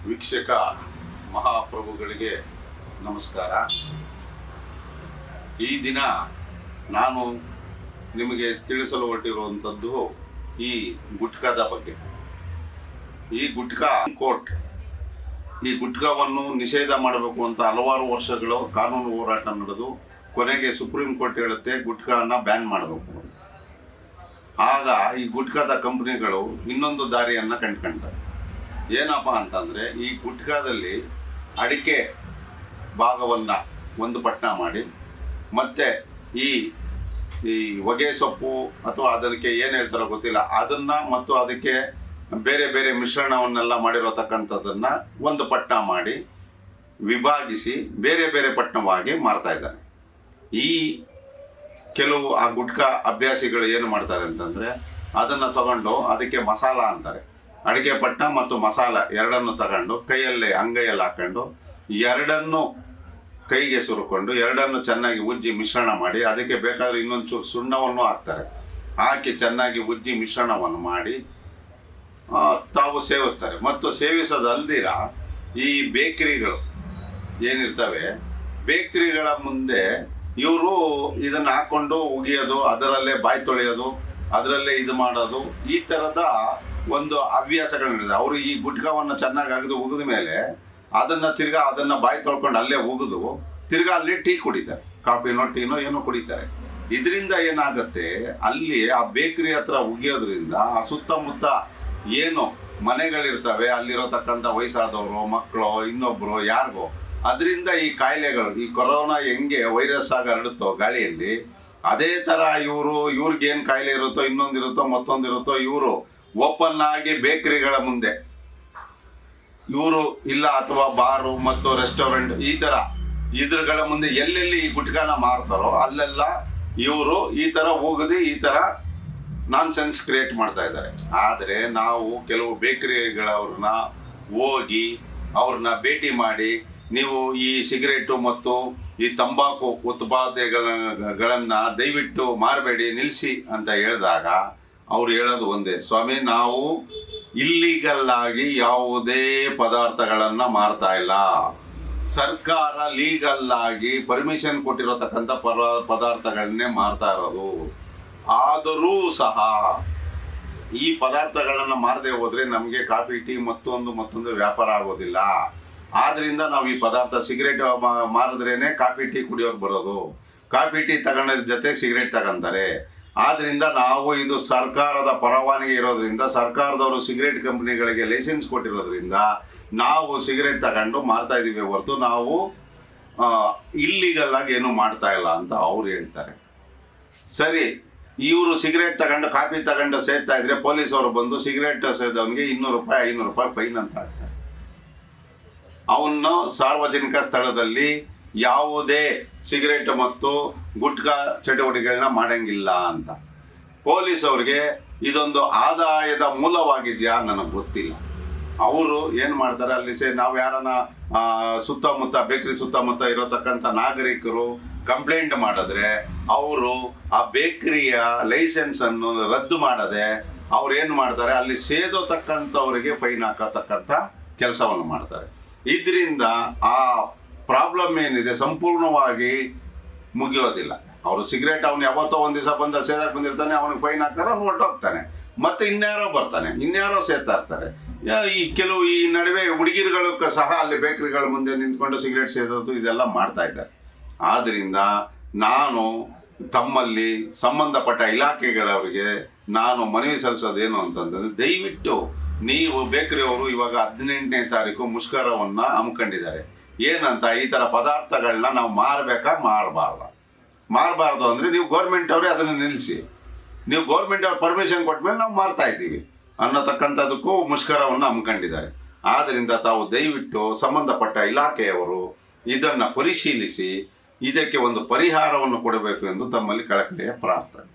ವೀಕ್ಷಕ ಮಹಾಪ್ರಭುಗಳಿಗೆ ನಮಸ್ಕಾರ. ಈ ದಿನ ನಾನು ನಿಮಗೆ ತಿಳಿಸಲು ಹೊರಟಿರುವಂಥದ್ದು ಈ ಗುಟ್ಕಾದ ಬಗ್ಗೆ. ಈ ಗುಟ್ಕಾ ಕೋರ್ಟ್ ಈ ಗುಟ್ಕಾವನ್ನು ನಿಷೇಧ ಮಾಡಬೇಕು ಅಂತ ಹಲವಾರು ವರ್ಷಗಳು ಕಾನೂನು ಹೋರಾಟ ನಡೆದು ಕೊನೆಗೆ ಸುಪ್ರೀಂ ಕೋರ್ಟ್ ಹೇಳುತ್ತೆ ಗುಟ್ಕಾನ ಬ್ಯಾನ್ ಮಾಡಬೇಕು. ಆಗ ಈ ಗುಟ್ಕಾದ ಕಂಪನಿಗಳು ಇನ್ನೊಂದು ದಾರಿಯನ್ನು ಕಂಡ್ಕೊಳ್ತಾರೆ. ಏನಪ್ಪ ಅಂತಂದರೆ, ಈ ಗುಟ್ಕಾದಲ್ಲಿ ಅಡಿಕೆ ಭಾಗವನ್ನು ಒಂದು ಪಟ್ಟಣ ಮಾಡಿ, ಮತ್ತು ಈ ಹೊಗೆ ಸೊಪ್ಪು ಅಥವಾ ಅದಕ್ಕೆ ಏನು ಹೇಳ್ತಾರೋ ಗೊತ್ತಿಲ್ಲ ಅದನ್ನು ಮತ್ತು ಅದಕ್ಕೆ ಬೇರೆ ಬೇರೆ ಮಿಶ್ರಣವನ್ನೆಲ್ಲ ಮಾಡಿರತಕ್ಕಂಥದ್ದನ್ನು ಒಂದು ಪಟ್ಟಣ ಮಾಡಿ ವಿಭಾಗಿಸಿ ಬೇರೆ ಬೇರೆ ಪಟ್ಟಣವಾಗಿ ಮಾರ್ತಾ ಇದ್ದಾರೆ. ಈ ಕೆಲವು ಆ ಗುಟ್ಕಾ ಅಭ್ಯಾಸಿಗಳು ಏನು ಮಾಡ್ತಾರೆ ಅಂತಂದರೆ, ಅದನ್ನು ತಗೊಂಡು ಅದಕ್ಕೆ ಮಸಾಲ ಅಂತಾರೆ. ಅಡಿಕೆ ಪಟ್ಟಣ ಮತ್ತು ಮಸಾಲ ಎರಡನ್ನು ತಗೊಂಡು ಕೈಯಲ್ಲೇ ಅಂಗೈಯಲ್ಲಿ ಹಾಕೊಂಡು ಎರಡನ್ನು ಕೈಗೆ ಸುರುಕೊಂಡು ಎರಡನ್ನು ಚೆನ್ನಾಗಿ ಉಜ್ಜಿ ಮಿಶ್ರಣ ಮಾಡಿ ಅದಕ್ಕೆ ಬೇಕಾದರೆ ಇನ್ನೊಂದು ಚೂರು ಸುಣ್ಣವನ್ನು ಹಾಕ್ತಾರೆ. ಹಾಕಿ ಚೆನ್ನಾಗಿ ಉಜ್ಜಿ ಮಿಶ್ರಣವನ್ನು ಮಾಡಿ ತಾವು ಸೇವಿಸ್ತಾರೆ. ಮತ್ತು ಸೇವಿಸೋದಲ್ದಿರ ಈ ಬೇಕರಿಗಳು ಏನಿರ್ತವೆ, ಬೇಕರಿಗಳ ಮುಂದೆ ಇವರು ಇದನ್ನು ಹಾಕ್ಕೊಂಡು ಉಗಿಯೋದು, ಅದರಲ್ಲೇ ಬಾಯಿ ತೊಳೆಯೋದು, ಅದರಲ್ಲೇ ಇದು ಮಾಡೋದು, ಈ ಥರದ ಒಂದು ಹವ್ಯಾಸಗಳಿದೆ. ಅವರು ಈ ಗುಟ್ಕಾವನ್ನು ಚೆನ್ನಾಗಿ ಅಗದು ಉಗಿದ ಮೇಲೆ ಅದನ್ನು ಬಾಯಿ ತೊಳ್ಕೊಂಡು ಅಲ್ಲೇ ಉಗಿದು ತಿರ್ಗಾ ಅಲ್ಲಿ ಟೀ ಕುಡಿತಾರೆ, ಕಾಫಿನೋ ಟೀನೋ ಏನೋ ಕುಡಿತಾರೆ. ಇದರಿಂದ ಏನಾಗುತ್ತೆ, ಅಲ್ಲಿ ಆ ಬೇಕರಿ ಹತ್ರ ಉಗಿಯೋದ್ರಿಂದ ಆ ಸುತ್ತಮುತ್ತ ಏನು ಮನೆಗಳಿರ್ತವೆ ಅಲ್ಲಿರೋತಕ್ಕಂಥ ವಯಸ್ಸಾದವರು, ಮಕ್ಕಳು, ಇನ್ನೊಬ್ಬರು ಯಾರಿಗೋ ಅದರಿಂದ ಈ ಕಾಯಿಲೆಗಳು, ಈ ಕೊರೋನಾ ಹೆಂಗೆ ವೈರಸ್ ಆಗಿ ಹರಡುತ್ತೋ ಗಾಳಿಯಲ್ಲಿ, ಅದೇ ಥರ ಇವ್ರಿಗೇನು ಕಾಯಿಲೆ ಇರುತ್ತೋ, ಇನ್ನೊಂದಿರುತ್ತೋ ಮತ್ತೊಂದಿರುತ್ತೋ, ಇವರು ಓಪನ್ ಆಗಿ ಬೇಕರಿಗಳ ಮುಂದೆ ಇವರು ಇಲ್ಲ ಅಥವಾ ಬಾರು ಮತ್ತು ರೆಸ್ಟೋರೆಂಟ್ ಈ ಥರ ಇದ್ರಗಳ ಮುಂದೆ ಎಲ್ಲೆಲ್ಲಿ ಈ ಗುಟ್ಕಾನ ಮಾರ್ತಾರೋ ಅಲ್ಲೆಲ್ಲ ಇವರು ಈ ಥರ ಹೋಗದೆ ಈ ಥರ ನಾನ್ಸೆನ್ಸ್ ಕ್ರಿಯೇಟ್ ಮಾಡ್ತಾ ಇದ್ದಾರೆ. ಆದರೆ ನಾವು ಕೆಲವು ಬೇಕರಿಗಳವ್ರನ್ನ ಹೋಗಿ ಅವ್ರನ್ನ ಭೇಟಿ ಮಾಡಿ, ನೀವು ಈ ಸಿಗರೇಟು ಮತ್ತು ಈ ತಂಬಾಕು ಉತ್ಪಾದನೆಗಳನ್ನು ದಯವಿಟ್ಟು ಮಾರಬೇಡಿ, ನಿಲ್ಲಿಸಿ ಅಂತ ಹೇಳಿದಾಗ ಅವ್ರು ಹೇಳೋದು ಒಂದೇ, ಸ್ವಾಮಿ ನಾವು ಇಲ್ಲಿಗಲ್ ಆಗಿ ಯಾವುದೇ ಪದಾರ್ಥಗಳನ್ನು ಮಾರ್ತಾ ಇಲ್ಲ, ಸರ್ಕಾರ ಲೀಗಲ್ ಆಗಿ ಪರ್ಮಿಷನ್ ಕೊಟ್ಟಿರತಕ್ಕಂಥ ಪದಾರ್ಥಗಳನ್ನೇ ಮಾರ್ತಾ ಇರೋದು. ಆದರೂ ಸಹ ಈ ಪದಾರ್ಥಗಳನ್ನು ಮಾರದೆ ಹೋದರೆ ನಮಗೆ ಕಾಫಿ ಟೀ ಮತ್ತೊಂದು ವ್ಯಾಪಾರ ಆಗೋದಿಲ್ಲ. ಆದ್ದರಿಂದ ನಾವು ಈ ಪದಾರ್ಥ ಸಿಗರೇಟ್ ಮಾರಿದ್ರೇನೆ ಕಾಫಿ ಟೀ ಕುಡಿಯೋರು ಬರೋದು, ಕಾಫಿ ಟೀ ತಗೊಂಡ ಜೊತೆಗೆ ಸಿಗರೇಟ್ ತಗೊಂತಾರೆ. ಆದ್ದರಿಂದ ನಾವು ಇದು ಸರ್ಕಾರದ ಪರವಾನಗಿ ಇರೋದ್ರಿಂದ, ಸರ್ಕಾರದವರು ಸಿಗರೇಟ್ ಕಂಪ್ನಿಗಳಿಗೆ ಲೈಸೆನ್ಸ್ ಕೊಟ್ಟಿರೋದ್ರಿಂದ ನಾವು ಸಿಗರೇಟ್ ತಗೊಂಡು ಮಾರ್ತಾ ಇದ್ದೀವಿ ಹೊರತು ನಾವು ಇಲ್ಲಿಗಲ್ ಆಗಿ ಏನೂ ಮಾಡ್ತಾ ಇಲ್ಲ ಅಂತ ಅವ್ರು ಹೇಳ್ತಾರೆ. ಸರಿ, ಇವರು ಸಿಗರೇಟ್ ತಗೊಂಡು ಕಾಫಿ ತಗೊಂಡು ಸೇರ್ತಾ ಇದ್ರೆ ಪೊಲೀಸವರು ಬಂದು ಸಿಗರೇಟ್ ಸೇದವನಿಗೆ 200 ರೂಪಾಯಿ 500 ರೂಪಾಯಿ ಫೈನ್ ಅಂತ ಹಾಕ್ತಾರೆ. ಅವನು ಸಾರ್ವಜನಿಕ ಸ್ಥಳದಲ್ಲಿ ಯಾವುದೇ ಸಿಗರೇಟ್ ಮತ್ತು ಗುಟ್ಕಾ ಚಟುವಟಿಕೆಗಳನ್ನ ಮಾಡಂಗಿಲ್ಲ ಅಂತ. ಪೊಲೀಸ್ ಅವ್ರಿಗೆ ಇದೊಂದು ಆದಾಯದ ಮೂಲವಾಗಿದೆಯಾ ನನಗೆ ಗೊತ್ತಿಲ್ಲ. ಅವರು ಏನು ಮಾಡ್ತಾರೆ, ಅಲ್ಲಿ ನಾವು ಯಾರನ್ನ ಸುತ್ತಮುತ್ತ ಬೇಕರಿ ಸುತ್ತಮುತ್ತ ಇರತಕ್ಕಂಥ ನಾಗರಿಕರು ಕಂಪ್ಲೇಂಟ್ ಮಾಡಿದ್ರೆ ಅವರು ಆ ಬೇಕರಿಯ ಲೈಸೆನ್ಸನ್ನು ರದ್ದು ಮಾಡದೆ ಅವ್ರು ಏನು ಮಾಡ್ತಾರೆ, ಅಲ್ಲಿ ಸೇದೋತಕ್ಕಂಥವರಿಗೆ ಫೈನ್ ಹಾಕತಕ್ಕಂಥ ಕೆಲಸವನ್ನು ಮಾಡ್ತಾರೆ. ಇದರಿಂದ ಆ ಪ್ರಾಬ್ಲಮ್ ಏನಿದೆ ಸಂಪೂರ್ಣವಾಗಿ ಮುಗಿಯೋದಿಲ್ಲ. ಅವರು ಸಿಗರೇಟ್ ಅವನು ಯಾವತ್ತೋ ಒಂದು ದಿವಸ ಬಂದು ಸೇದಕ್ಕೆ ಬಂದಿರ್ತಾನೆ, ಅವನಿಗೆ ಫೈನ್ ಹಾಕ್ತಾರೆ, ಅವ್ನು ಹೊರಟೋಗ್ತಾನೆ, ಮತ್ತೆ ಇನ್ಯಾರೋ ಬರ್ತಾನೆ, ಇನ್ಯಾರೋ ಸೇರ್ತಾ ಇರ್ತಾರೆ. ಈ ಕೆಲವು ಈ ನಡುವೆ ಹುಡುಗಿರುಗಳು ಸಹ ಅಲ್ಲಿ ಬೇಕರಿಗಳ ಮುಂದೆ ನಿಂತ್ಕೊಂಡು ಸಿಗರೇಟ್ ಸೇದೋದು ಇದೆಲ್ಲ ಮಾಡ್ತಾ ಇದ್ದಾರೆ. ಆದ್ದರಿಂದ ನಾನು ತಮ್ಮಲ್ಲಿ ಸಂಬಂಧಪಟ್ಟ ಇಲಾಖೆಗಳವರಿಗೆ ನಾನು ಮನವಿ ಸಲ್ಲಿಸೋದೇನು ಅಂತಂದರೆ, ದಯವಿಟ್ಟು ನೀವು ಬೇಕರಿಯವರು ಇವಾಗ 18ನೇ ತಾರೀಕು ಮುಷ್ಕರವನ್ನು ಹಮ್ಮಿಕೊಂಡಿದ್ದಾರೆ. ಏನಂತ, ಈ ಥರ ಪದಾರ್ಥಗಳನ್ನ ನಾವು ಮಾರಬೇಕಾ ಮಾರಬಾರ್ದು ಅಂದರೆ ನೀವು ಗೌರ್ಮೆಂಟ್ ಅವರೇ ಅದನ್ನು ನಿಲ್ಲಿಸಿ, ನೀವು ಗೌರ್ಮೆಂಟ್ ಅವ್ರ ಪರ್ಮಿಷನ್ ಕೊಟ್ಟ ಮೇಲೆ ನಾವು ಮಾರ್ತಾ ಇದ್ದೀವಿ ಅನ್ನತಕ್ಕಂಥದ್ದಕ್ಕೂ ಮುಷ್ಕರವನ್ನು ಹಮ್ಮಿಕೊಂಡಿದ್ದಾರೆ. ಆದ್ದರಿಂದ ತಾವು ದಯವಿಟ್ಟು ಸಂಬಂಧಪಟ್ಟ ಇಲಾಖೆಯವರು ಇದನ್ನು ಪರಿಶೀಲಿಸಿ ಇದಕ್ಕೆ ಒಂದು ಪರಿಹಾರವನ್ನು ಕೊಡಬೇಕು ಎಂದು ತಮ್ಮಲ್ಲಿ ಕಳಕಳಿಯ ಪ್ರಾರ್ಥನೆ.